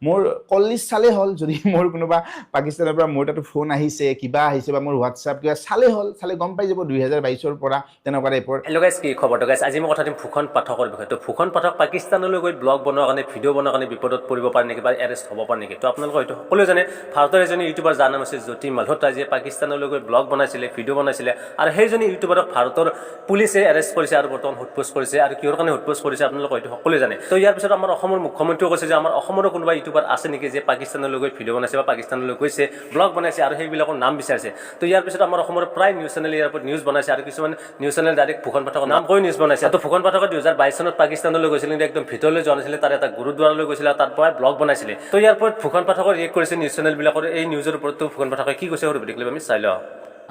মোৰ কল লিষ্ট চালে হ'ল যদি মোৰ কোনোবা পাকিস্তানৰ পৰা মোৰ তাতো ফোন আহিছে কিবা আহিছে বা মোৰ হোৱাটছআপ কিবা চালে হ'ল চালে গম পাই যাব 2022 পৰা তেনেকুৱা টাইপৰ হেল্ল' গাইছ কি খবৰ তো গাইছ আজি মই কথা দিম ফুকন পাঠকৰ বিষয়ে তো ফুকন পাঠক পাকিস্তানলৈ গৈ ব্লগ বনোৱাৰ কাৰণে ভিডিঅ' বনোৱাৰ কাৰণে বিপদত পৰিব পাৰে নেকি বা এৰেষ্ট হ'ব পাৰে নেকি তো আপোনালোকে হয়তো সকলোৱে জানে ভাৰতৰ এজনী ইউটিউবাৰ যাৰ নাম আছে জ্যোতি মালহোত্ৰা যিয়ে পাকিস্তানলৈ গৈ ব্লগ বনাইছিলে ভিডিঅ' বনাইছিলে আৰু সেইজনী ইউটিউবাৰক ভাৰতৰ পুলিচে এৰেষ্ট কৰিছে আৰু বৰ্তমান সোধপোছ কৰিছে আৰু কিহৰ কাৰণে সোধপোছ কৰিছে আপোনালোকে হয়তো সকলোৱে জানে তো ইয়াৰ পিছত আমাৰ অসমৰ মুখ্যমন্ত্ৰীও কৈছে যে আমাৰ অসমৰো কোনোবা ইউটিউবাৰ আছে নেকি যে পাকিস্তানলৈ গৈ ভিডিঅ' বনাইছে বা পাকিস্তানলৈ গৈছে ব্লগ বনাইছে আৰু সেইবিলাকৰ নাম বিচাৰিছে তো ইয়াৰ পিছত আমাৰ অসমৰ প্ৰায় নিউজ চেনেল ইয়াৰ ওপৰত নিউজ বনাইছে আৰু কিছুমান নিউজ চেনেল ডাইৰেক্ট ফুকন পাঠকৰ নাম কৈ নিউজ বনাইছে তো ফুকন পাঠকে 2022 চনত পাকিস্তানলৈ গৈছিল কিন্তু একদম ভিতৰলৈ যোৱা নাছিলে তাৰ এটা গুৰুদ্বাৰলৈ গৈছিল আৰু তাৰ পৰা ব্লগ বনাইছিলে তো ইয়াৰ ওপৰত ফুকন পাঠকৰ ৰিয়েক্ট কৰিছে নিউজ চেনেলবিলাকৰ এই নিউজৰ ওপৰত ফুকন পাঠকে কি কৈছে সৰু ভিডিঅ' ক্লিপ আমি চাই লওঁ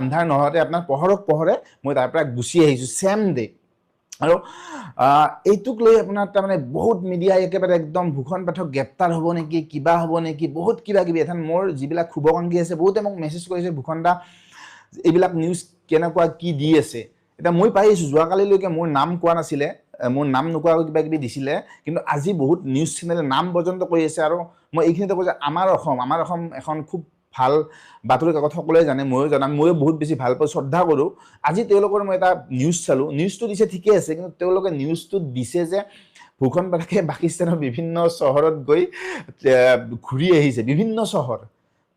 আন্ধাৰ নহওঁতে আপোনাৰ পোহৰে মই তাৰ পৰা গুচি আহিছোঁ ছেম ডে আৰু এইটোক লৈ আপোনাৰ তাৰমানে বহুত মিডিয়া একেবাৰে একদম ভূষণ পাঠক গ্ৰেপ্তাৰ হ'ব নেকি কিবা হ'ব নেকি বহুত কিবা কিবি এখন মোৰ যিবিলাক শুভাকাংক্ষী আছে বহুতে মোক মেছেজ কৰিছে ভূষণ দা এইবিলাক নিউজ কেনেকুৱা কি দি আছে এটা মই পাই আছোঁ যোৱাকালিলৈকে মোৰ নাম কোৱা নাছিলে মোৰ নাম নোকোৱাকৈ কিবা কিবি দিছিলে কিন্তু আজি বহুত নিউজ চেনেলে নাম পৰ্যন্ত কৈ আছে আৰু মই এইখিনিতে কৈছোঁ আমাৰ অসম এখন খুব ভাল বাতৰি কাকত সকলোৱে জানে ময়ো জানো ময়ো বহুত বেছি ভাল পাওঁ শ্ৰদ্ধা কৰোঁ আজি তেওঁলোকৰ মই এটা নিউজ চালোঁ নিউজটো দিছে ঠিকে আছে কিন্তু তেওঁলোকে নিউজটো দিছে যে ভূষণ পাঠকে পাকিস্তানৰ বিভিন্ন চহৰত গৈ ঘূৰি আহিছে বিভিন্ন চহৰ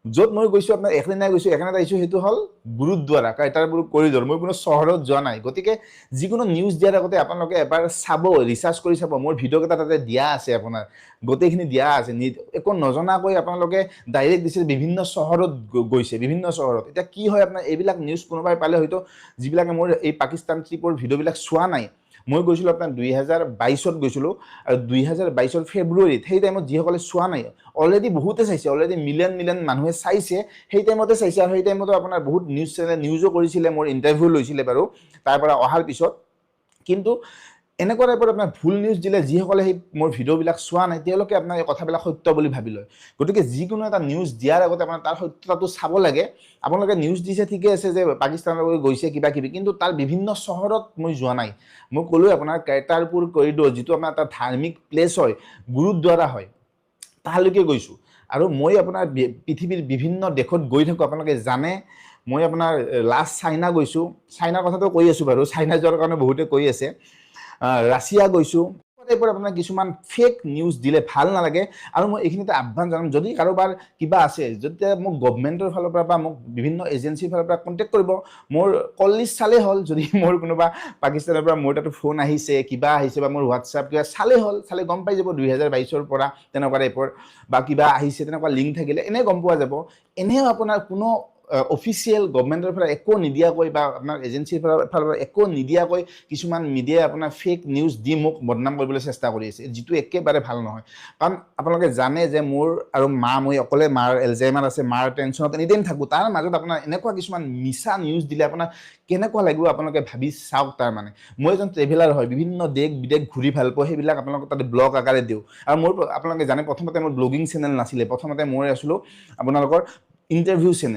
য'ত মই গৈছোঁ আপোনাৰ এখদিনাই আহিছোঁ সেইটো হ'ল গুৰুদ্বাৰা কাইটাৰপুৰ কৰিডৰ মই কোনো চহৰত যোৱা নাই গতিকে যিকোনো নিউজ দিয়াৰ আগতে আপোনালোকে এবাৰ চাব ৰিচাৰ্চ কৰি চাব মোৰ ভিডিঅ' কেইটা তাতে দিয়া আছে আপোনাৰ গোটেইখিনি দিয়া আছে একো নজনাকৈ আপোনালোকে ডাইৰেক্ট দিছে বিভিন্ন চহৰত গৈছে বিভিন্ন চহৰত এতিয়া কি হয় আপোনাৰ এইবিলাক নিউজ কোনোবাই পালে হয়তো যিবিলাকে মোৰ এই পাকিস্তান ট্ৰিপৰ ভিডিঅ'বিলাক চোৱা নাই মই গৈছিলোঁ আপোনাৰ 2022ত গৈছিলোঁ আৰু 2022ৰ ফেব্ৰুৱাৰীত সেই টাইমত যিসকলে চোৱা নাই অলৰেডি বহুতে চাইছে অলৰেডি মিলিয়ন মানুহে চাইছে সেই টাইমতে চাইছে আৰু সেই টাইমতো আপোনাৰ বহুত নিউজ চেনেল নিউজো কৰিছিলে মোৰ ইণ্টাৰভিউ লৈছিলে বাৰু তাৰ পৰা অহাৰ পিছত কিন্তু এনেকুৱা টাইপৰ আপোনাৰ ভুল নিউজ দিলে যিসকলে সেই মোৰ ভিডিঅ'বিলাক চোৱা নাই তেওঁলোকে আপোনাৰ এই কথাবিলাক সত্য বুলি ভাবি লয় গতিকে যিকোনো এটা নিউজ দিয়াৰ আগতে আপোনাৰ তাৰ সত্যতাটো চাব লাগে আপোনালোকে নিউজ দিছে ঠিকে আছে যে পাকিস্তানলৈ গৈছে কিবা কিবি কিন্তু তাৰ বিভিন্ন চহৰত মই যোৱা নাই মই ক'লোৱে আপোনাৰ কাইটাৰপুৰ কৰিডৰ যিটো আপোনাৰ এটা ধাৰ্মিক প্লেচ হয় গুৰুদ্বাৰা হয় তালৈকে গৈছোঁ আৰু মই আপোনাৰ পৃথিৱীৰ বিভিন্ন দেশত গৈ থাকোঁ আপোনালোকে জানে মই আপোনাৰ লাষ্ট চাইনা গৈছোঁ চাইনাৰ কথাটো কৈ আছোঁ বাৰু চাইনা যোৱাৰ কাৰণে বহুতে কৈ আছে ৰাছিয়া গৈছোঁ টাইপৰ আপোনাৰ কিছুমান ফেক নিউজ দিলে ভাল নালাগে আৰু মই এইখিনিতে আহ্বান জনাম যদি কাৰোবাৰ কিবা আছে যেতিয়া মোক গভৰ্ণমেণ্টৰ ফালৰ পৰা বা মোক বিভিন্ন এজেঞ্চিৰ ফালৰ পৰা কণ্টেক্ট কৰিব মোৰ কল লিষ্ট চালে হ'ল যদি মোৰ কোনোবা পাকিস্তানৰ পৰা মোৰ তাতো ফোন আহিছে কিবা আহিছে বা মোৰ হোৱাটছআপ কিবা চালে হ'ল চালে গম পাই যাব 2022 পৰা তেনেকুৱা টাইপৰ বা কিবা আহিছে তেনেকুৱা লিংক থাকিলে এনে গম পোৱা যাব এনেও আপোনাৰ কোনো অফিচিয়েল গভৰ্ণমেণ্টৰ পৰা একো নিদিয়াকৈ বা আপোনাৰ এজেঞ্চিৰ ফালৰ পৰা একো নিদিয়াকৈ কিছুমান মিডিয়াই আপোনাৰ ফেক নিউজ দি মোক বদনাম কৰিবলৈ চেষ্টা কৰি আছে যিটো একেবাৰে ভাল নহয় কাৰণ আপোনালোকে জানে যে মোৰ আৰু মই অকলে মাৰ এলজাইমাৰ আছে মাৰ টেনশ্যনত এনিটাইম থাকোঁ তাৰ মাজত আপোনাৰ এনেকুৱা কিছুমান মিছা নিউজ দিলে আপোনাৰ কেনেকুৱা লাগিব আপোনালোকে ভাবি চাওক তাৰ মানে মই এজন ট্ৰেভেলাৰ হয় বিভিন্ন দেশ বিদেশ ঘূৰি ভাল পাওঁ সেইবিলাক আপোনালোকক তাতে ব্লগ আকাৰে দিওঁ আৰু মোৰ আপোনালোকে জানে প্ৰথমতে মোৰ ব্লগিং চেনেল নাছিলে প্ৰথমতে মই আছিলোঁ আপোনালোকৰ ইণ্টাৰভিউ চেনেল